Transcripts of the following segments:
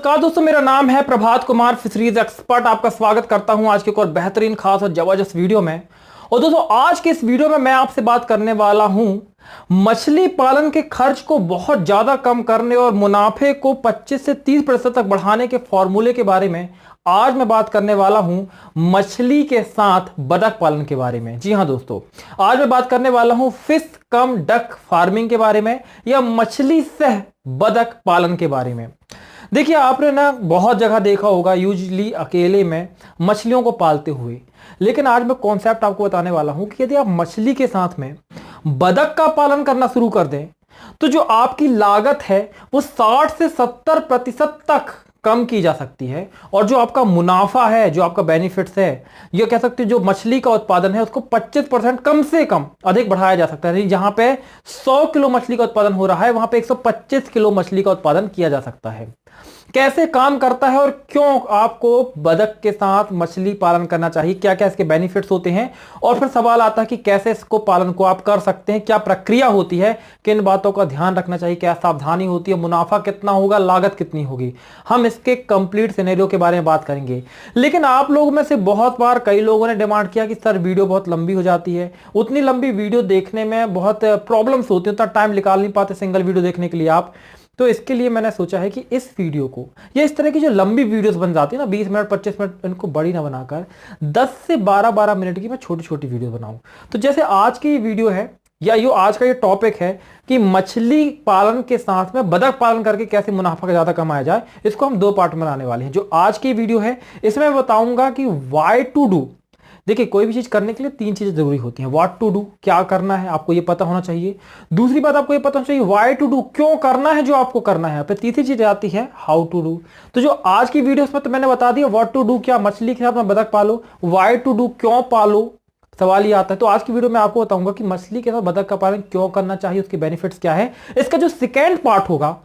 नमस्कार दोस्तों, मेरा नाम है प्रभात कुमार, फिशरीज एक्सपर्ट। आपका स्वागत करता हूं आज के एक और बेहतरीन, खास और जबरदस्त वीडियो में। और दोस्तों, आज के इस वीडियो में मैं आपसे बात करने वाला हूं मछली पालन के खर्च को बहुत ज्यादा कम करने और मुनाफे को 25 से 30% तक बढ़ाने के फॉर्मूले के बारे में। आज मैं बात करने वाला हूं मछली के साथ बतख पालन के बारे में। जी हां दोस्तों, आज मैं बात करने वाला हूं फिश कम डक फार्मिंग के बारे में या मछली सह बतख पालन के बारे में। देखिए, आपने ना बहुत जगह देखा होगा यूजली अकेले में मछलियों को पालते हुए, लेकिन आज मैं कॉन्सेप्ट आपको बताने वाला हूं कि यदि आप मछली के साथ में बतख का पालन करना शुरू कर दें तो जो आपकी लागत है वो 60 से 70% तक कम की जा सकती है, और जो आपका मुनाफा है, जो आपका बेनिफिट्स है, ये कह सकते हैं जो मछली का उत्पादन है उसको 25% कम से कम अधिक बढ़ाया जा सकता है। जहां पे 100 किलो मछली का उत्पादन हो रहा है वहां पे 125 किलो मछली का उत्पादन किया जा सकता है। कैसे काम करता है और क्यों आपको बतख के साथ मछली पालन करना चाहिए, क्या क्या इसके बेनिफिट्स होते हैं, और फिर सवाल आता है कि कैसे इसको पालन को आप कर सकते हैं, क्या प्रक्रिया होती है, किन बातों का ध्यान रखना चाहिए, क्या सावधानी होती है, मुनाफा कितना होगा, लागत कितनी होगी। हम इसके कंप्लीट सिनेरियो के बारे में बात करेंगे। लेकिन आप लोगों में से बहुत बार कई लोगों ने डिमांड किया कि सर वीडियो बहुत लंबी हो जाती है, उतनी लंबी वीडियो देखने में बहुत प्रॉब्लम्स होती है, उतना टाइम निकाल नहीं पाते सिंगल वीडियो देखने के लिए आप। तो इसके लिए मैंने सोचा है कि इस वीडियो को, या इस तरह की जो लंबी वीडियोस बन जाती है ना 20 मिनट 25 मिनट, इनको बड़ी ना बनाकर 10 से 12 मिनट की मैं छोटी छोटी वीडियो बनाऊं। तो जैसे आज की वीडियो है, या यो आज का ये टॉपिक है कि मछली पालन के साथ में बतख पालन करके कैसे मुनाफा ज्यादा कमाया जाए, इसको हम 2 पार्ट में लाने वाले हैं। जो आज की वीडियो है इसमें मैं बताऊंगा कि व्हाई टू डू। देखिए, कोई भी चीज करने के लिए 3 चीजें जरूरी होती हैं। व्हाट टू डू, क्या करना है आपको ये पता होना चाहिए। दूसरी बात, आपको ये पता होना चाहिए व्हाई टू डू, क्यों करना है जो आपको करना है। फिर तीसरी चीज आती है हाउ टू डू। तो जो आज की वीडियो में तो मैंने बता दिया व्हाट टू डू, क्या मछली के साथ में बतख पालो, व्हाई टू डू, क्यों पालो, सवाल ये आता है। तो आज की वीडियो में आपको बताऊंगा कि मछली के साथ बतख का पालन क्यों करना चाहिए, उसके बेनिफिट्स क्या है। इसका जो सेकेंड पार्ट होगा,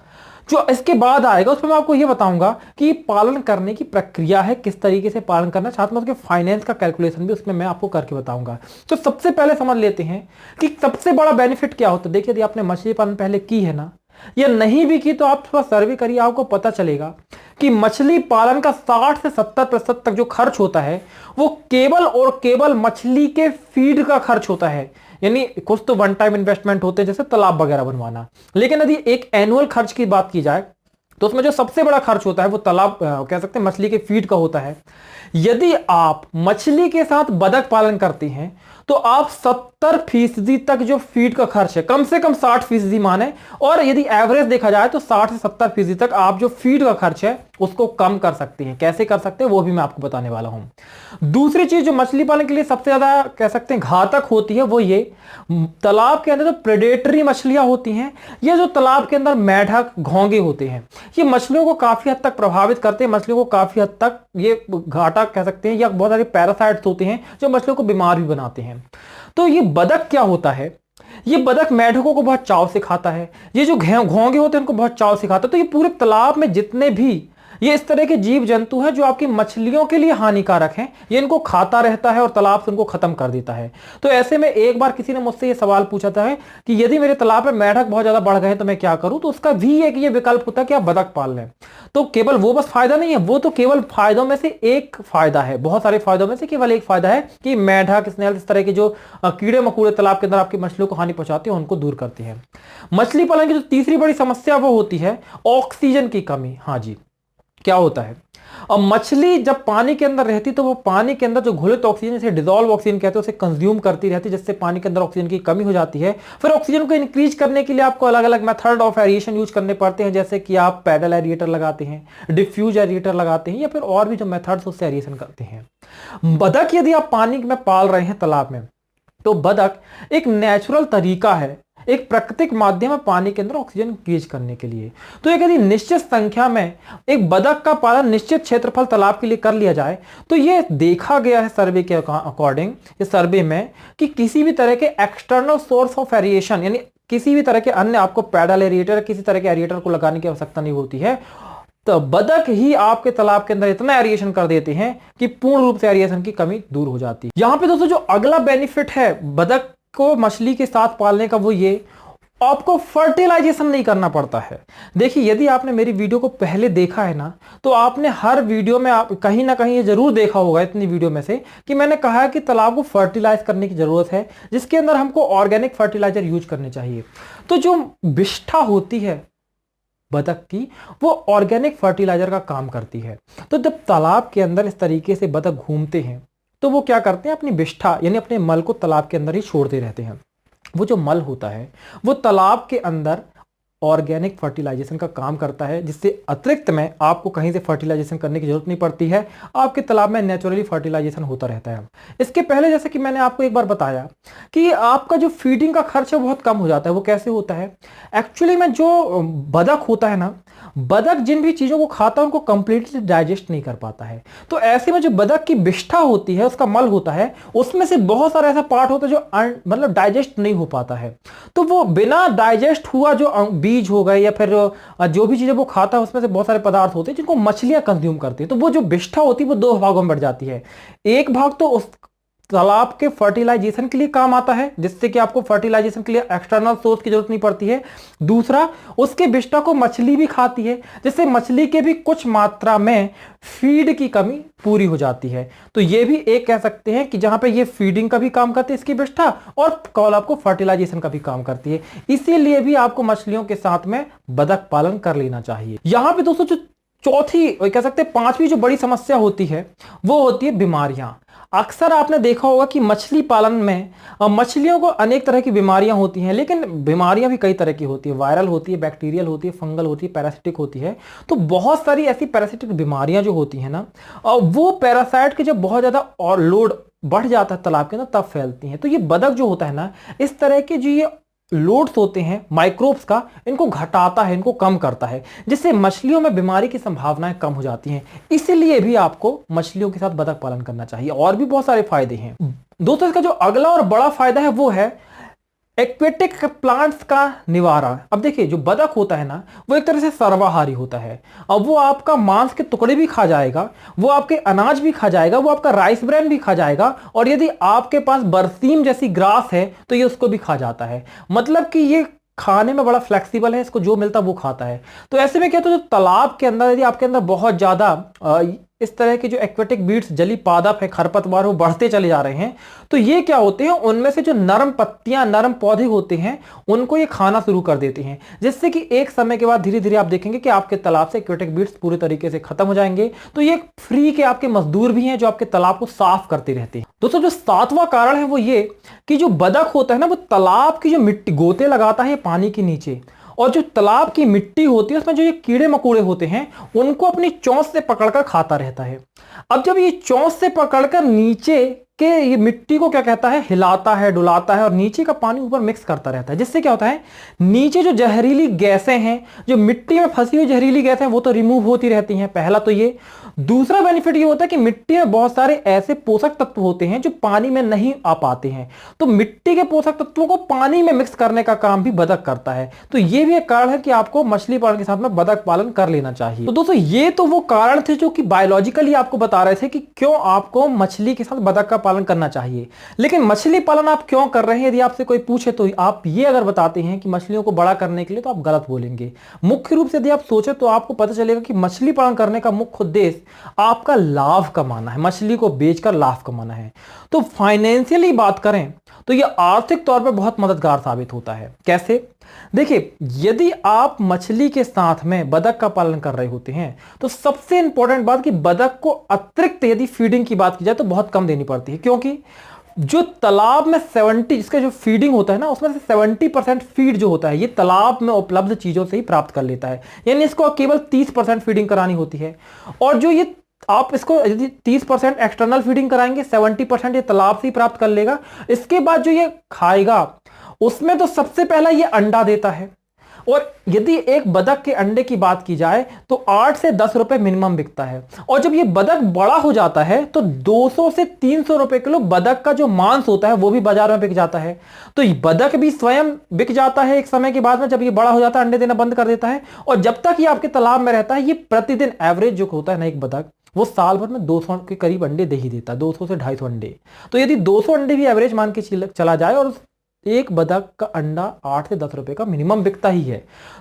जो इसके बाद आएगा, उसमें मैं आपको यह बताऊंगा कि पालन करने की प्रक्रिया है, किस तरीके से पालन करना, साथ में उसके फाइनेंस का कैलकुलेशन भी उसमें मैं आपको करके बताऊंगा। तो सबसे पहले समझ लेते हैं कि सबसे बड़ा बेनिफिट क्या होता है। देखिए, यदि आपने मछली पालन पहले की है ना, या नहीं भी की, तो आप थोड़ा सर्वे करिए, आपको पता चलेगा कि मछली पालन का 60 से 70% तक जो खर्च होता है वो केवल और केवल मछली के फीड का खर्च होता है। यानी कुछ तो वन टाइम इन्वेस्टमेंट होते हैं, जैसे तालाब वगैरह बनवाना, लेकिन यदि एक एनुअल खर्च की बात की जाए तो उसमें जो सबसे बड़ा खर्च होता है वो तालाब कह सकते हैं मछली के फीड का होता है। यदि आप मछली के साथ बतख पालन करते हैं तो आप 70% तक जो फीड का खर्च है, कम से कम 60% माने, और यदि एवरेज देखा जाए तो 60 से 70% तक आप जो फीड का खर्च है उसको कम कर सकते हैं। कैसे कर सकते हैं वो भी मैं आपको बताने वाला हूं। दूसरी चीज जो मछली पालन के लिए सबसे ज्यादा कह सकते हैं घातक होती है वो ये, तालाब के अंदर जो प्रेडेटरी मछलियां होती हैं, ये जो तालाब के अंदर मेढक घोंगे होते हैं, ये मछलियों को काफी हद तक प्रभावित करते हैं, मछलियों को काफी हद तक ये घाटा कह सकते हैं, या बहुत सारे पैरासाइट्स होते हैं जो मछलियों को बीमार भी बनाते हैं। तो ये बतख क्या होता है, ये बतख मेढकों को बहुत चाव से खाता है, ये जो घोंगे होते हैं उनको बहुत चाव से खाता है। तो ये पूरे तालाब में जितने भी ये इस तरह के जीव जंतु हैं जो आपकी मछलियों के लिए हानिकारक हैं, ये इनको खाता रहता है और तालाब से उनको खत्म कर देता है। तो ऐसे में एक बार किसी ने मुझसे ये सवाल पूछा था कि यदि मेरे तालाब में मेढक बहुत ज्यादा बढ़ गए तो मैं क्या करूं। तो उसका भी एक ये विकल्प होता है कि आप बतख पाल लें। तो केवल वो बस फायदा नहीं है, वो तो केवल फायदों में से एक फायदा है, बहुत सारे फायदों में से केवल एक फायदा है कि मेढक, स्नेल, इस तरह के जो कीड़े मकोड़े तालाब के अंदर आपकी मछलियों को हानि पहुंचाते हैं उनको दूर करते हैं। मछली पालन की जो तीसरी बड़ी समस्या वो होती है ऑक्सीजन की कमी। हाँ जी, क्या होता है, अब मछली जब पानी के अंदर रहती तो वो पानी के अंदर जो घुलित ऑक्सीजन, जैसे डिजॉल्व ऑक्सीजन कहते हैं, उसे कंज्यूम करती रहती है, जिससे पानी के अंदर ऑक्सीजन की कमी हो जाती है। फिर ऑक्सीजन को इंक्रीज करने के लिए आपको अलग अलग मेथड ऑफ एरिएशन यूज करने पड़ते हैं, जैसे कि आप पैडल एरिएटर लगाते हैं, डिफ्यूज एरिएटर लगाते हैं, या फिर और भी जो मेथड्स उससे एरिएशन करते हैं। बतख यदि आप पानी में पाल रहे हैं तालाब में, तो बतख एक नेचुरल तरीका है, एक प्राकृतिक माध्यम है पानी के अंदर ऑक्सीजन इंक्रीज करने के लिए। तो एक यदि निश्चित संख्या में एक बतख का पालन निश्चित क्षेत्रफल तालाब के लिए कर लिया जाए तो यह देखा गया है सर्वे के अकॉर्डिंग, इस सर्वे में, कि किसी भी तरह के एक्सटर्नल सोर्स ऑफ एरिएशन, यानी किसी भी तरह के अन्य आपको पैडल एरिएटर, किसी तरह के एरिएटर को लगाने की आवश्यकता नहीं होती है। तो बतख ही आपके तालाब के अंदर इतना एरिएशन कर देते हैं कि पूर्ण रूप से एरिएशन की कमी दूर हो जाती है। यहां पे दोस्तों जो अगला बेनिफिट है बतख को मछली के साथ पालने का वो ये, आपको फर्टिलाइजेशन नहीं करना पड़ता है। देखिए, यदि आपने मेरी वीडियो को पहले देखा है ना, तो आपने हर वीडियो में आप कहीं ना कहीं ये जरूर देखा होगा इतनी वीडियो में से कि मैंने कहा है कि तालाब को फर्टिलाइज करने की जरूरत है, जिसके अंदर हमको ऑर्गेनिक फर्टिलाइजर यूज करने चाहिए। तो जो विष्ठा होती है बतख की, वो ऑर्गेनिक फर्टिलाइजर का काम करती है। तो जब तालाब के अंदर इस तरीके से बतख घूमते हैं तो वो क्या करते हैं, अपनी विष्ठा यानी अपने मल को तालाब के अंदर ही छोड़ते रहते हैं। वो जो मल होता है वो तालाब के अंदर ऑर्गेनिक फर्टिलाइजेशन का काम करता है, जिससे अतिरिक्त में आपको कहीं से फर्टिलाइजेशन करने की जरूरत नहीं पड़ती है। आपके तालाब में नेचुरली फर्टिलाइजेशन होता रहता है। इसके पहले जैसे कि मैंने आपको एक बार बताया कि आपका जो फीडिंग का खर्च है बहुत कम हो जाता है। वो कैसे होता है, एक्चुअली में जो बतख होता है ना, बतख जिन भी चीजों को खाता है उनको कंप्लीटली डाइजेस्ट नहीं कर पाता है। तो ऐसे में जो बतख की विष्ठा होती है, उसका मल होता है, उसमें से बहुत सारा ऐसा पार्ट होता है जो मतलब डाइजेस्ट नहीं हो पाता है। तो वो बिना डाइजेस्ट हुआ जो बीज हो गए या फिर जो भी चीजें वो खाता है, उसमें से बहुत सारे पदार्थ होते हैं जिनको मछलियां कंज्यूम करती है। तो वो जो विष्ठा होती है वो दो भागों में बढ़ जाती है। एक भाग तो उस तालाब के फर्टिलाइजेशन के लिए काम आता है, जिससे कि आपको फर्टिलाइजेशन के लिए एक्सटर्नल सोर्स की जरूरत नहीं पड़ती है। दूसरा, उसके विष्ठा को मछली भी खाती है, जिससे मछली के भी कुछ मात्रा में फीड की कमी पूरी हो जाती है। तो ये भी एक कह सकते हैं कि जहां पे ये फीडिंग का भी काम करती है इसकी विष्ठा, और तालाब को फर्टिलाइजेशन का भी काम करती है। इसीलिए भी आपको मछलियों के साथ में बतख पालन कर लेना चाहिए। यहां पे दोस्तों जो चौथी कह सकते हैं पांचवी जो बड़ी समस्या होती है वो होती है बीमारियां। अक्सर आपने देखा होगा कि मछली पालन में मछलियों को अनेक तरह की बीमारियां होती हैं, लेकिन बीमारियां भी कई तरह की होती है। वायरल होती है, बैक्टीरियल होती है, फंगल होती है, पैरासिटिक होती है। तो बहुत सारी ऐसी पैरासिटिक बीमारियां जो होती हैं ना, वो पैरासाइट के जब बहुत ज्यादा और लोड बढ़ जाता है तालाब के अंदर तब फैलती हैं। तो ये बतख जो होता है ना, इस तरह के जो ये लोड्स होते हैं माइक्रोब्स का, इनको घटाता है, इनको कम करता है, जिससे मछलियों में बीमारी की संभावनाएं कम हो जाती हैं। इसीलिए भी आपको मछलियों के साथ बतख पालन करना चाहिए। और भी बहुत सारे फायदे हैं दोस्तों। इसका जो अगला और बड़ा फायदा है वो है एक्वेटिक प्लांट्स का निवारण। अब देखिए, जो बतख होता है ना, वो एक तरह से सर्वाहारी होता है। अब वो आपका मांस के टुकड़े भी खा जाएगा, वो आपके अनाज भी खा जाएगा, वो आपका राइस ब्रेन भी खा जाएगा, और यदि आपके पास बरसीम जैसी ग्रास है तो ये उसको भी खा जाता है। मतलब कि ये खाने में बड़ा फ्लेक्सिबल है, इसको जो मिलता है वो खाता है। तो ऐसे में क्या, तो जो तालाब के अंदर यदि आपके अंदर बहुत ज्यादा इस तरह के जो एक्वेटिक बीट्स, जली पादप है, खरपतवार, वो बढ़ते चले जा रहे हैं, तो ये क्या होते हैं, उनमें से जो नरम पत्तियां, नरम पौधे होते हैं, उनको ये खाना शुरू कर देते हैं, जिससे कि एक समय के बाद धीरे धीरे आप देखेंगे कि आपके तालाब से एक्वेटिक बीट्स पूरे तरीके से खत्म हो जाएंगे। तो ये फ्री के आपके मजदूर भी हैं जो आपके तालाब को साफ करते रहते हैं। दोस्तों, जो सातवां कारण है वो ये कि जो बतख होता है ना, वो तालाब की जो मिट्टी गोते लगाता है पानी के नीचे, और जो तालाब की मिट्टी होती है उसमें जो ये कीड़े मकोड़े होते हैं उनको अपनी चोंच से पकड़कर खाता रहता है। अब जब ये चोंच से पकड़कर नीचे के ये मिट्टी को क्या कहता है, हिलाता है, डुलाता है, और नीचे का पानी ऊपर मिक्स करता रहता है, जिससे क्या होता है, नीचे जो जहरीली गैसें हैं, जो मिट्टी में फंसी हुई जहरीली गैसें हैं, वो तो रिमूव होती रहती हैं। पहला तो ये। दूसरा बेनिफिट ये होता है कि मिट्टी में बहुत सारे ऐसे पोषक तत्व होते हैं जो पानी में नहीं आ पाते हैं, तो मिट्टी के पोषक तत्वों को पानी में मिक्स करने का काम भी बतख करता है। तो ये भी एक कारण है कि आपको मछली पालन के साथ में बतख पालन कर लेना चाहिए। तो दोस्तों, ये तो वो कारण थे जो कि बायोलॉजिकली आपको बता रहे थे कि क्यों आपको मछली के साथ बतख का पालन करना चाहिए। लेकिन मछली पालन आप क्यों कर रहे हैं, यदि आपसे कोई पूछे तो आप ये अगर बताते हैं कि मछलियों को बड़ा करने के लिए, तो आप गलत बोलेंगे। मुख्य रूप से यदि आप सोचे तो आपको पता चलेगा कि मछली पालन करने का मुख्य उद्देश्य आपका लाभ कमाना है, मछली को बेचकर लाभ कमाना है। तो फाइनेंशियली बात करें तो यह आर्थिक तौर पर बहुत मददगार साबित होता है। कैसे? देखिए, यदि आप मछली के साथ में बतख का पालन कर रहे होते हैं तो सबसे इंपॉर्टेंट बात कि बतख को अतिरिक्त यदि फीडिंग की बात की जाए तो बहुत कम देनी पड़ती है, क्योंकि जो तालाब में 70 इसका जो फीडिंग होता है ना, उसमें से 70% फीड जो होता है ये तालाब में उपलब्ध चीजों से ही प्राप्त कर लेता है। यानी इसको केवल 30% फीडिंग करानी होती है, और जो ये आप इसको यदि 30% एक्सटर्नल फीडिंग कराएंगे, 70% ये तालाब से ही प्राप्त कर लेगा। इसके बाद जो ये खाएगा उसमें तो सबसे पहला ये अंडा देता है, और यदि एक बतख के अंडे की बात की जाए तो 8 से 10 रुपए मिनिमम बिकता है। और जब ये बतख बड़ा हो जाता है तो 200 से 300 रुपए किलो बतख का जो मांस होता है वो भी बाजार में बिक जाता है। तो ये बतख भी स्वयं बिक जाता है एक समय के बाद में, जब ये बड़ा हो जाता है अंडे देना बंद कर देता है। और जब तक ये आपके तालाब में रहता है, ये प्रतिदिन एवरेज जो होता है ना एक बतख, वो साल भर में 200 के करीब अंडे दे ही देता है, 200 से 250 अंडे। तो यदि 200 अंडे भी एवरेज मान के चला जाए और एक बतख का अंडा 8 से 10 रुपए का मिनिमम बिकता ही है।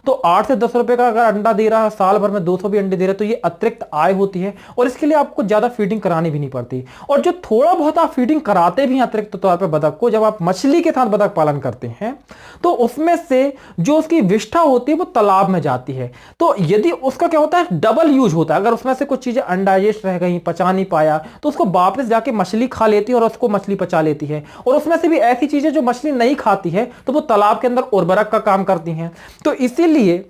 तो 8 से 10 रुपए का अगर अंडा दे रहा है, साल भर में 200 भी अंडे दे रहा है, तो ये अतिरिक्त आय होती है और इसके लिए आपको ज्यादा फीडिंग करानी भी नहीं पड़ती। और जो थोड़ा बहुत आप फीडिंग कराते भी हैं अतिरिक्त तौर पर बतख को, जब आप मछली के साथ बतख पालन करते हैं तो उसमें से जो उसकी विष्ठा होती है वो तालाब में जाती है। तो यदि उसका क्या होता है, डबल यूज होता है। अगर उसमें से कुछ चीजें अनडाइजेस्ट रह गई, पचा नहीं पाया, तो उसको वापस जाके मछली खा लेती है और उसको मछली पचा लेती है। और उसमें से भी ऐसी चीजें जो मछली नहीं खाती है तो वो तालाब के अंदर उर्वरक का काम करती हैं। तो इसीलिए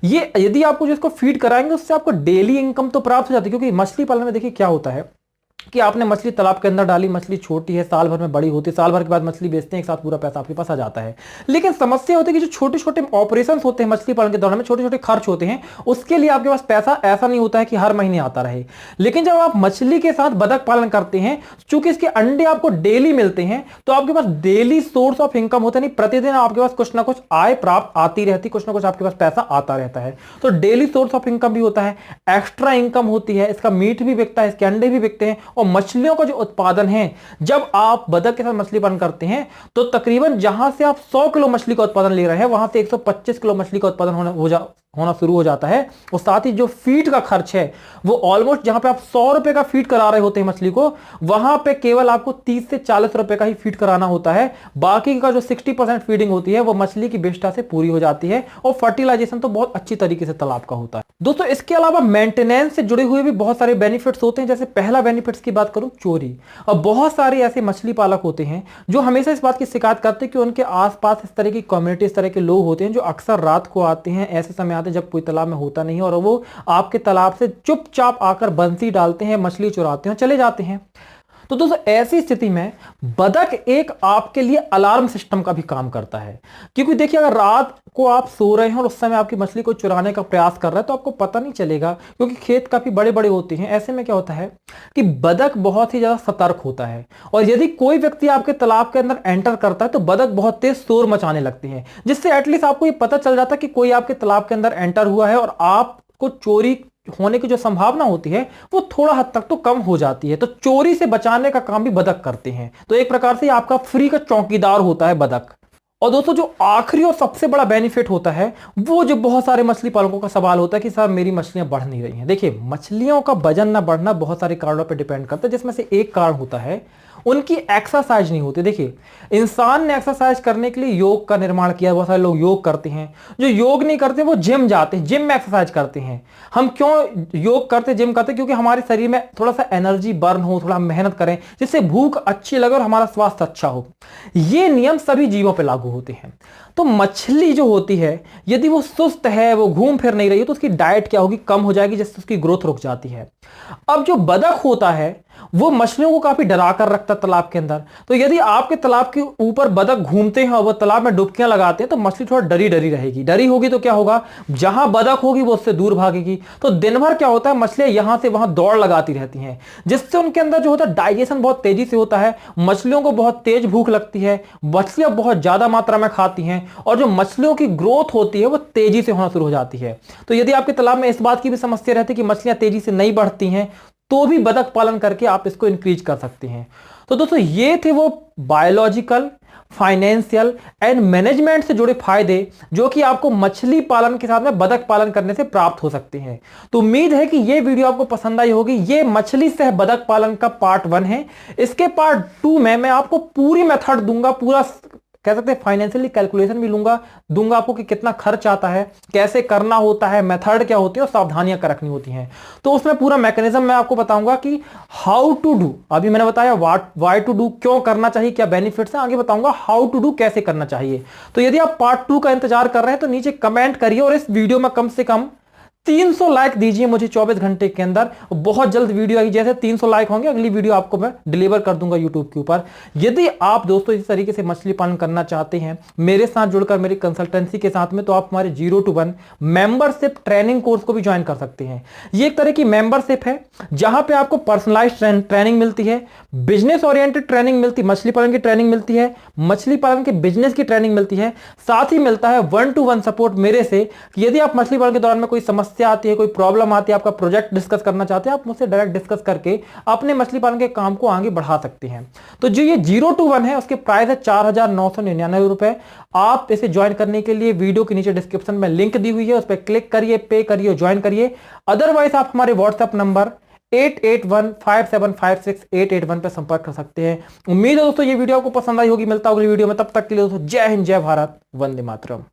ये यदि आपको जिसको फीड कराएंगे उससे आपको डेली इनकम तो प्राप्त हो जाती है। क्योंकि मछली पालन में देखिए क्या होता है कि आपने मछली तालाब के अंदर डाली, मछली छोटी है, साल भर में बड़ी होती है, साल भर के बाद मछली बेचते हैं, एक साथ पूरा पैसा आपके पास आ जाता है। लेकिन समस्या होती है कि जो छोटे छोटे ऑपरेशंस होते हैं मछली पालन के दौरान में, छोटे छोटे खर्च होते हैं, उसके लिए आपके पास पैसा ऐसा नहीं होता है कि हर महीने आता रहे। लेकिन जब आप मछली के साथ बतख पालन करते हैं, चूंकि इसके अंडे आपको डेली मिलते हैं, तो आपके पास डेली सोर्स ऑफ इनकम होता है। प्रतिदिन आपके पास कुछ ना कुछ आय प्राप्त आती रहती, कुछ ना कुछ आपके पास पैसा आता रहता है। तो डेली सोर्स ऑफ इनकम भी होता है, एक्स्ट्रा इनकम होती है, इसका मीट भी बिकता है, इसके अंडे भी बिकते हैं। और मछलियों का जो उत्पादन है, जब आप बतख के साथ मछली पालन करते हैं तो तकरीबन जहां से आप 100 किलो मछली का उत्पादन ले रहे हैं वहां से 125 किलो मछली का उत्पादन होना शुरू हो जाता है। और साथ ही जो फीड का खर्च है वो ऑलमोस्ट, जहां पे आप 100 रुपए का फीड करा रहे होते हैं मछली को, वहां पे केवल आपको 30 से 40 रुपए का ही फीड कराना होता है। बाकी का जो 60% फीडिंग होती है वो मछली की विष्ठा से पूरी हो जाती है। और फर्टिलाइजेशन तो बहुत अच्छी तरीके से तालाब का होता है। दोस्तों इसके अलावा मेंटेनेंस से जुड़े हुए भी बहुत सारे बेनिफिट्स होते हैं। जैसे पहला बेनिफिट्स की बात करूं, चोरी। और बहुत सारे ऐसे मछली पालक होते हैं जो हमेशा इस बात की शिकायत करते हैं कि उनके आसपास इस तरह की कम्युनिटी, इस तरह के लोग होते हैं जो अक्सर रात को आते हैं, ऐसे समय आते हैं जब कोई तालाब में होता नहीं है, और वो आपके तालाब से चुपचाप आकर बंसी डालते हैं, मछली चुराते हैं और चले जाते हैं। तो दोस्तों ऐसी स्थिति में बतख एक आपके लिए अलार्म सिस्टम का भी काम करता है। क्योंकि देखिए अगर रात को आप सो रहे हैं और उस समय आपकी मछली को चुराने का प्रयास कर रहा है तो आपको पता नहीं चलेगा, क्योंकि खेत काफी बड़े बड़े होते हैं। ऐसे में क्या होता है कि बतख बहुत ही ज्यादा सतर्क होता है, और यदि कोई व्यक्ति आपके तालाब के अंदर एंटर करता है तो बतख बहुत तेज शोर मचाने लगती है, जिससे एटलीस्ट आपको ये पता चल जाता है कि कोई आपके तालाब के अंदर एंटर हुआ है, और आपको चोरी होने की जो संभावना होती है वो थोड़ा हद तक तो कम हो जाती है। तो चोरी से बचाने का काम भी बतख करते हैं। तो एक प्रकार से आपका फ्री का चौकीदार होता है बतख। और दोस्तों जो आखिरी और सबसे बड़ा बेनिफिट होता है, वो जो बहुत सारे मछली पालकों का सवाल होता है कि सर मेरी मछलियां बढ़ नहीं रही हैं। देखिए मछलियों का वजन ना बढ़ना बहुत सारे कारणों पर डिपेंड करता है, जिसमें से एक कारण होता है उनकी एक्सरसाइज नहीं होती। देखिए इंसान ने एक्सरसाइज करने के लिए योग का निर्माण किया, बहुत सारे लोग योग करते हैं। जो योग नहीं करते वो जिम जाते हैं, जिम में एक्सरसाइज करते हैं। हम क्यों योग करते, जिम करते? क्योंकि हमारे शरीर में थोड़ा सा एनर्जी बर्न हो, थोड़ा मेहनत करें जिससे भूख अच्छी लगे और हमारा स्वास्थ्य अच्छा हो। ये नियम सभी जीवों पर लागू होते हैं। तो मछली जो होती है यदि वो सुस्त है, वो घूम फिर नहीं रही है, तो उसकी डाइट क्या होगी, कम हो जाएगी, जिससे उसकी ग्रोथ रुक जाती है। अब जो बतख होता है वो मछलियों को काफी डरा कर रखता है तालाब के अंदर। तो यदि आपके तालाब के ऊपर बतख घूमते हैं और वो तालाब में डुबकियां लगाते हैं तो मछली थोड़ा डरी डरी रहेगी। डरी होगी तो क्या होगा, जहां बतख होगी वो उससे दूर भागेगी। तो दिन भर क्या होता है, मछलियां यहां से वहां दौड़ लगाती रहती हैं, जिससे उनके अंदर जो होता है डाइजेशन बहुत तेजी से होता है। मछलियों को बहुत तेज भूख लगती है, मछलियां बहुत ज्यादा मात्रा में खाती हैं, और जो मछलियों की ग्रोथ होती है वो तेजी से होना शुरू हो जाती है। तो यदि आपके तालाब में इस बात की भी समस्या रहती है कि मछलियां तेजी से नहीं बढ़ती हैं, तो भी बतख पालन करके आप इसको इंक्रीज कर सकते हैं। तो दोस्तों ये थे वो बायोलॉजिकल, फाइनेंशियल एंड मैनेजमेंट से जुड़े फायदे जो कि आपको मछली पालन के साथ में बतख पालन करने से प्राप्त हो सकते हैं। तो उम्मीद है कि ये वीडियो आपको पसंद आई होगी। ये मछली सह बतख पालन का पार्ट 1 है। इसके पार्ट 2 में मैं आपको पूरी मेथड दूंगा, पूरा कह सकते हैं फाइनेंशियली कैलकुलेशन भी दूंगा आपको कि कितना खर्च आता है, कैसे करना होता है, मेथड क्या होती है और सावधानियां क्या रखनी होती हैं। तो उसमें पूरा मैकेनिज्म मैं आपको बताऊंगा कि हाउ टू डू। अभी मैंने बताया व्हाई टू डू, क्यों करना चाहिए, क्या बेनिफिट्स हैं, आगे बताऊंगा हाउ टू डू, कैसे करना चाहिए। तो यदि आप पार्ट 2 का इंतजार कर रहे हैं तो नीचे कमेंट करिए, और इस वीडियो में कम से कम 300 लाइक दीजिए मुझे 24 घंटे के अंदर। बहुत जल्द वीडियो आएगी, जैसे 300 लाइक होंगे अगली वीडियो आपको मैं डिलीवर कर दूंगा यूट्यूब के ऊपर। यदि आप दोस्तों इस तरीके से मछली पालन करना चाहते हैं मेरे साथ जुड़कर, मेरी कंसल्टेंसी के साथ में, तो आप हमारे 0 to 1 मेंबरशिप ट्रेनिंग कोर्स को भी ज्वाइन कर सकते हैं। ये एक तरह की मेंबरशिप है जहां पे आपको पर्सनलाइज्ड ट्रेनिंग मिलती है, बिजनेस ओरिएंटेड ट्रेनिंग मिलती है, मछली पालन की ट्रेनिंग मिलती है, मछली पालन के बिजनेस की ट्रेनिंग मिलती है, साथ ही मिलता है 1 to 1 सपोर्ट मेरे से कि यदि आप मछली पालन के दौरान में कोई समस्या समस्या आती है, कोई प्रॉब्लम आती है, आपका प्रोजेक्ट डिस्कस करना चाहते हैं, आप मुझसे डायरेक्ट डिस्कस करके अपने मछली पालन के काम को आगे बढ़ा सकते हैं। तो जो ये 0 to 1 है उसके प्राइस है 4,999 रुपए। आप इसे ज्वाइन करने के लिए वीडियो के नीचे डिस्क्रिप्शन में लिंक दी हुई है, उस पर क्लिक करिए, पे करिए, ज्वाइन करिए। अदरवाइज आप हमारे व्हाट्सएप नंबर 8815756881 पर संपर्क कर सकते हैं। उम्मीद है दोस्तों ये वीडियो आपको पसंद आई होगी। मिलता होगी वीडियो में, तब तक के लिए दोस्तों जय हिंद, जय भारत, वंदे मातरम।